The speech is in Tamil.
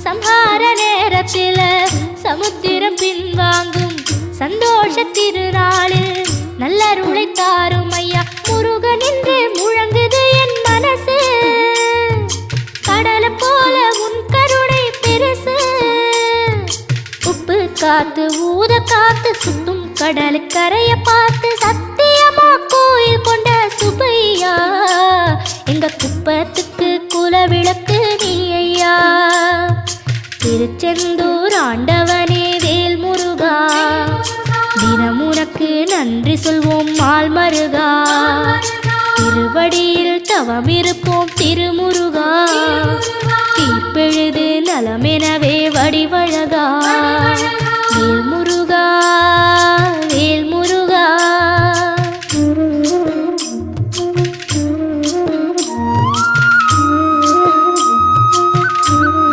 சம்ஹார நேரத்தில் சமுத்திரம் பின்வாங்கும் சந்தோஷ திருநாளில் நல்லருளை தாரும் ஐயா முருகன் என்று முழங்குது என் மனசு கடலை போல உன் கருணை பெருசு உப்பு காத்து ஊத காத்து சுத்தும் கடலுக்கரைய பார்த்து சத்தியமா கோயில் கொண்ட சுப்பையா எங்க குப்பத்துக்கு குலவிளக்கு நீ ஐயா திருச்செந்தூர் ஆண்டவனே வேல் முருகா தினம் உனக்கு நன்றி சொல்வோம் மால் மருகா திருவடியில் தவம் இருப்போம் திருமுருகா தீர்ப்பெழுது நலமெனவே வடிவ